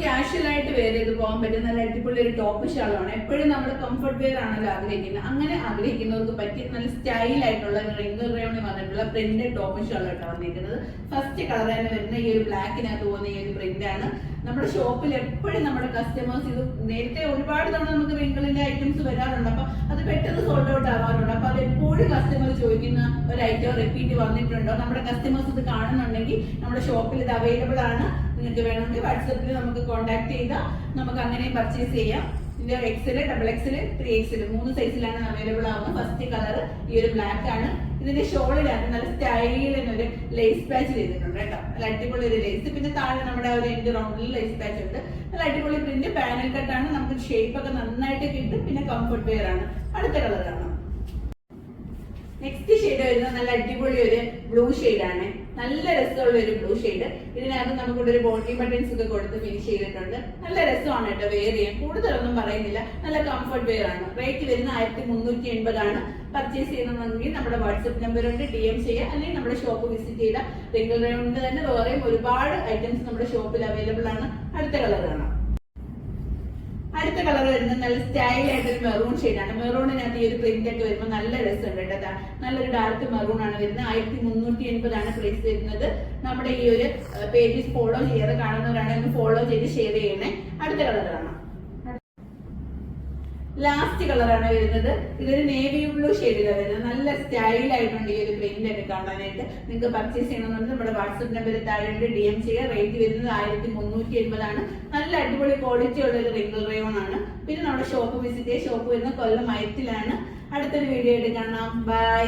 Casual ആയിട്ട് wear ചെയ്ത് പോകാൻ പറ്റുന്ന നല്ല അടിപൊളി ഒരു ടോപ്പ് ഷാളാണ്. എപ്പോഴും നമ്മൾ കംഫർട്ട് വെയർ ആണല്ലോ ആഗ്രഹിക്കുന്നത്. അങ്ങനെ ആഗ്രഹിക്കുന്നവർക്ക് പറ്റിയ നല്ല സ്റ്റൈൽ ആയിട്ടുള്ള റിംഗ് റയോണിൽ വന്നിട്ടുള്ള പ്രിന്റഡ് ടോപ്പ് ഷാളായിട്ടാണ് വന്നിരിക്കുന്നത്. ഫസ്റ്റ് കളർ തന്നെ വരുന്ന ഈ ഒരു ബ്ലാക്കിനകത്ത് പോകുന്ന ഈ ഒരു പ്രിന്റ് ആണ്. നമ്മുടെ ഷോപ്പിൽ എപ്പോഴും നമ്മുടെ കസ്റ്റമേഴ്സ് ഇത് നേരത്തെ ഒരുപാട് തവണ നമുക്ക് റിംഗിളിന്റെ ഐറ്റംസ് വരാറുണ്ട്. അപ്പൊ അത് പെട്ടെന്ന് സോൾഡ് ഔട്ട് ആവാറുണ്ട്. അപ്പൊ അത് എപ്പോഴും കസ്റ്റമർ ചോദിക്കുന്ന ഒരു ഐറ്റം റിപ്പീറ്റ് വന്നിട്ടുണ്ടോ, നമ്മുടെ കസ്റ്റമേഴ്സ് ഇത് കാണുന്നുണ്ടെങ്കിൽ നമ്മുടെ ഷോപ്പിൽ ഇത് അവൈലബിൾ ആണ്. നിങ്ങൾക്ക് വേണമെങ്കിൽ വാട്സപ്പിൽ നമുക്ക് കോൺടാക്ട് ചെയ്താൽ നമുക്ക് അങ്ങനെ പർച്ചേസ് ചെയ്യാം. ഇതിന്റെ XL, XXL, 3XL 3 സൈസിലാണ് അവൈലബിൾ ആവുന്നത്. ഫസ്റ്റ് കളർ ഈ ഒരു ബ്ലാക്ക് ആണ്. ഇതിന്റെ ഷോളിലാണ് നല്ല സ്റ്റൈലിന് ഒരു ലേസ് പാച്ച് ചെയ്തിട്ടുണ്ട് കേട്ടോ. നല്ല അടിപൊളി ഒരു ലേസ്. പിന്നെ താഴെ നമ്മുടെ ഒരു എൻഡ് റൗണ്ടിൽ ലേസ് പാച്ച് ഉണ്ട്. നല്ല അടിപൊളി പ്രിന്റ്, പാനൽ കട്ടാണ്. നമുക്ക് ഷേപ്പ് ഒക്കെ നന്നായിട്ട് കിട്ടും. പിന്നെ കംഫർട്ട് വെയർ ആണ്. അടുത്ത കളർ കാണാം. നെക്സ്റ്റ് ഷെയ്ഡ് വരുന്നത് നല്ല അടിപൊളി ഒരു ബ്ലൂ ആണ്. നല്ല രസമുള്ള ഒരു ബ്ലൂ ഷെയ്ഡ്. ഇതിനകത്ത് നമുക്കിവിടെ ഒരു ബോട്ടി ബട്ടൺസ് ഒക്കെ കൊടുത്ത് ഫിനിഷ് ചെയ്തിട്ടുണ്ട്. നല്ല രസമാണ് കേട്ടോ വെയർ ചെയ്യാൻ. കൂടുതലൊന്നും പറയുന്നില്ല. നല്ല കംഫർട്ട് വെയർ ആണ്. റേറ്റ് വരുന്ന 1380 ആണ്. പർച്ചേസ് ചെയ്യണമെങ്കിൽ നമ്മുടെ വാട്സ്ആപ്പ് നമ്പർ ഉണ്ട്, DM ചെയ്യുക. അല്ലെങ്കിൽ നമ്മുടെ ഷോപ്പ് വിസിറ്റ് ചെയ്താൽ റിംഗിൾ റയോണിന്റെ തന്നെ വേറെയും ഒരുപാട് ഐറ്റംസ് നമ്മുടെ ഷോപ്പിൽ അവൈലബിൾ ആണ്. അടുത്ത കളർ കാണാം. അടുത്ത കളർ വരുന്നത് നല്ല സ്റ്റൈൽ ആയിട്ടൊരു മെറൂൺ ഷെയ്ഡാണ്. മെറൂണിനകത്ത് ഈ ഒരു പ്രിന്റ് ഒക്കെ വരുമ്പോൾ നല്ല രസമുണ്ട് കേട്ടോ. നല്ലൊരു ഡാർക്ക് മെറൂൺ ആണ് വരുന്നത്. 1380 ആണ് പ്രൈസ് വരുന്നത്. നമ്മുടെ ഈ ഒരു പേജ് ഫോളോ ചെയ്യാതെ കാണുന്നവരാണെങ്കിൽ ഫോളോ ചെയ്ത് ഷെയർ ചെയ്യണേ. അടുത്ത കളർ കാണാം. ലാസ്റ്റ് കളറാണ് വരുന്നത്. ഇതൊരു നേവി ബ്ലൂ ഷെയ്ഡിലാണ് വരുന്നത്. നല്ല സ്റ്റൈൽ ആയിട്ടുണ്ട് ഈ ഒരു പ്രിന്റ് ഒക്കെ കാണാനായിട്ട്. നിങ്ങൾക്ക് പർച്ചേസ് ചെയ്യണമെന്നുണ്ടെങ്കിൽ നമ്മുടെ വാട്സ്ആപ്പ് നമ്പർ താഴെ DM ചെയ്യുക. റേറ്റ് വരുന്നത് 1380 ആണ്. നല്ല അടിപൊളി ക്വാളിറ്റി ഉള്ള ഒരു റിംഗിൾ റയോൺ ആണ്. പിന്നെ നമ്മുടെ ഷോപ്പ് വിസിറ്റ് ചെയ്യുക. ഷോപ്പ് വരുന്നത് കൊല്ലം മയത്തിലാണ്. അടുത്തൊരു വീഡിയോ ആയിട്ട് കാണാം. ബൈ.